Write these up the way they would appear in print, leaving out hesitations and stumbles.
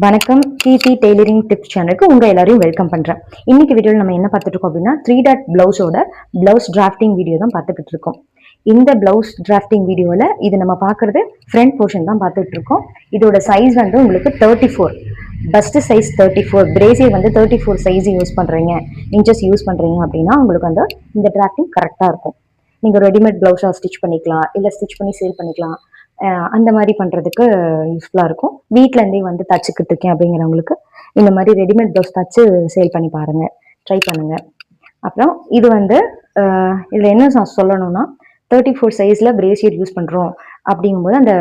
வணக்கம். கீர்த்தி tailoring tips சேனலுக்கு உங்க எல்லாரையும் வெல்கம் பண்றேன். இன்னைக்கு வீடியோவில் நம்ம என்ன பார்த்துட்டு இருக்கோம் அப்படின்னா 3 டாட் பிளவுஸோட பிளவுஸ் டிராஃப்டிங் வீடியோ தான் பார்த்துக்கிட்டு இருக்கோம். இந்த பிளவுஸ் டிராஃப்டிங் வீடியோவில் இது நம்ம பார்க்கறது ஃப்ரண்ட் போர்ஷன் தான் பார்த்துட்டு இருக்கோம். இதோட சைஸ் வந்து உங்களுக்கு 34, பஸ்ட் சைஸ் 34, பிரேசியர் வந்து 34 சைஸ் யூஸ் பண்றீங்க, இன்ச்சஸ் யூஸ் பண்றீங்க அப்படின்னா உங்களுக்கு வந்து இந்த டிராஃப்டிங் கரெக்டாக இருக்கும். நீங்கள் ரெடிமேட் ப்ளவுஸாக ஸ்டிச் பண்ணிக்கலாம், இல்லை ஸ்டிச் பண்ணி சேல் பண்ணிக்கலாம். அந்த மாதிரி பண்ணுறதுக்கு யூஸ்ஃபுல்லாக இருக்கும். வீட்டிலேருந்தே வந்து தச்சுக்கிட்டு இருக்கேன் அப்படிங்கிறவங்களுக்கு இந்த மாதிரி ரெடிமேட் ப்ளவுஸ் தச்சு சேல் பண்ணி பாருங்கள், ட்ரை பண்ணுங்கள். அப்புறம் இது வந்து இதில் என்ன சொல்லணும்னா 34 சைஸில் பிரேசியர் யூஸ் பண்ணுறோம் அப்படிங்கும்போது அந்த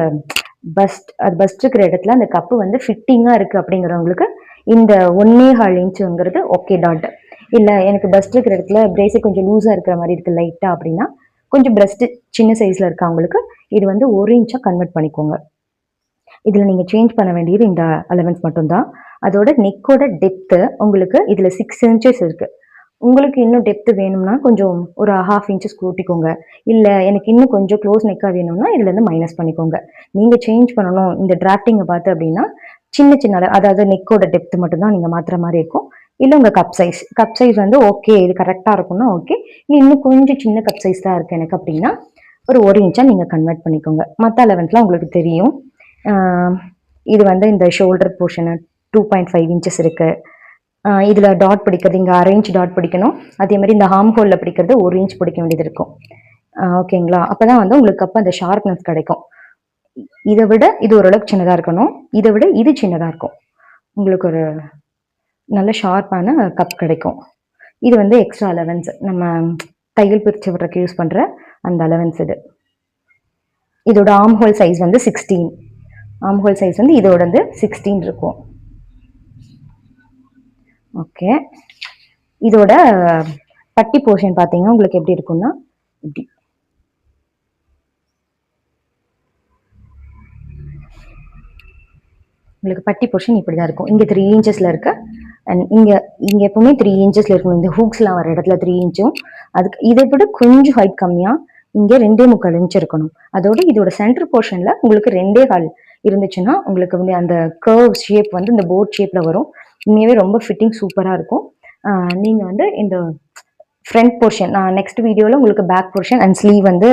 பஸ்ட் இருக்கிற இடத்துல அந்த கப்பு வந்து ஃபிட்டிங்காக இருக்குது அப்படிங்கிறவங்களுக்கு இந்த 1.25 இன்ச்சுங்கிறது ஓகே டாட். இல்லை எனக்கு பஸ்ட் இருக்கிற இடத்துல பிரேசியர் கொஞ்சம் லூஸாக இருக்கிற மாதிரி இருக்குது லைட்டாக அப்படின்னா கொஞ்சம் பிரஸ்ட் சின்ன சைஸில் இருக்கவங்களுக்கு இது வந்து 1 இன்ச்சாக கன்வெர்ட் பண்ணிக்கோங்க. இதில் நீங்கள் சேஞ்ச் பண்ண வேண்டியது இந்த அலவன்ஸ் மட்டும்தான். அதோட நெக்கோட டெப்த்து உங்களுக்கு இதில் 6 இன்ச்சஸ் இருக்குது. உங்களுக்கு இன்னும் டெப்த்து வேணும்னா கொஞ்சம் ஒரு 1/2 இன்ச்சஸ் கூட்டிக்கோங்க. இல்லை எனக்கு இன்னும் கொஞ்சம் க்ளோஸ் நெக்காக வேணும்னா இதுலேருந்து மைனஸ் பண்ணிக்கோங்க. நீங்கள் சேஞ்ச் பண்ணணும் இந்த டிராஃப்டிங்கை பார்த்து அப்படின்னா சின்ன அதாவது நெக்கோட டெப்த்து மட்டும்தான் நீங்கள் மாற்றுற மாதிரி இருக்கும். இல்லை உங்கள் கப் சைஸ் வந்து ஓகே இது கரெக்டாக இருக்கும்னா ஓகே, இல்லை இன்னும் கொஞ்சம் சின்ன கப் சைஸ் தான் இருக்குது எனக்கு அப்படின்னா ஒரு 1 இன்ச்சாக நீங்கள் கன்வெர்ட் பண்ணிக்கோங்க. மற்ற அலவன்ஸ்லாம் உங்களுக்கு தெரியும். இது வந்து இந்த ஷோல்டர் போர்ஷனு 2.5 இன்ச்சஸ் இருக்குது. இதில் டாட் பிடிக்கிறது இங்கே 1/2 இன்ச் டாட் பிடிக்கணும். அதே மாதிரி இந்த ஹார்ம் ஹோலில் பிடிக்கிறது 1 இன்ச் பிடிக்க வேண்டியது இருக்கும். ஓகேங்களா? அப்போ தான் வந்து உங்களுக்கு அப்போ அந்த ஷார்ப்னஸ் கிடைக்கும். இதை விட இது ஓரளவுக்கு சின்னதாக இருக்கணும், இதை விட இது சின்னதாக இருக்கும். உங்களுக்கு ஒரு நல்ல ஷார்ப்பான கப் கிடைக்கும். இது வந்து எக்ஸ்ட்ரா அலவன்ஸ், நம்ம தையல் பிரித்து விடுறதுக்கு யூஸ் பண்ணுற அந்த அலவன்ஸ் இது. இதோட ஆர்ம் ஹோல் சைஸ் வந்து 16. ஆர்ம் ஹோல் சைஸ் வந்து இதோட வந்து 16 இருக்கும். ஓகே, இதோட பட்டி போர்ஷன் பார்த்தீங்கன்னா உங்களுக்கு எப்படி இருக்கும்னா இப்படி உங்களுக்கு பட்டி போர்ஷன் இப்படி தான் இருக்கும். இங்கே 3 இன்ச்சஸில் இருக்கு. அண்ட் இங்கே எப்பவுமே 3 இன்ச்சஸில் இருக்கணும். இந்த ஹூக்ஸ்லாம் வர இடத்துல 3 இன்ச்சும், அதுக்கு இதை விட கொஞ்சம் ஹைட் கம்மியாக இங்கே 2.25 இன்ச் இருக்கணும். அதோட இதோட சென்டர் போர்ஷனில் உங்களுக்கு 2.25 இருந்துச்சுன்னா உங்களுக்கு வந்து அந்த கர்வ் ஷேப் வந்து இந்த போட் ஷேப்பில் வரும். உண்மையாகவே ரொம்ப ஃபிட்டிங் சூப்பராக இருக்கும். நீங்கள் வந்து இந்த ஃப்ரண்ட் போர்ஷன் நான் நெக்ஸ்ட் வீடியோவில் உங்களுக்கு பேக் போர்ஷன் அண்ட் ஸ்லீவ் வந்து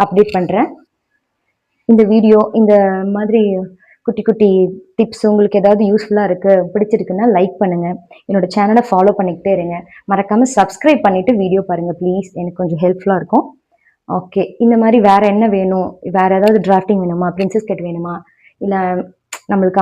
அப்டேட் பண்ணுறேன். இந்த வீடியோ இந்த மாதிரி குட்டி குட்டி டிப்ஸ் உங்களுக்கு ஏதாவது யூஸ்ஃபுல்லாக இருக்குது, பிடிச்சிருக்குன்னா லைக் பண்ணுங்கள். என்னோட சேனலை ஃபாலோ பண்ணிக்கிட்டே இருங்க. மறக்காமல் சப்ஸ்கிரைப் பண்ணிவிட்டு வீடியோ பாருங்கள் ப்ளீஸ், எனக்கு கொஞ்சம் ஹெல்ப்ஃபுல்லாக இருக்கும். ஓகே, இந்த மாதிரி வேறு என்ன வேணும், வேறு ஏதாவது டிராஃப்டிங் வேணுமா, பிரின்சஸ் கட் வேணுமா, இல்லை நம்மளுக்கு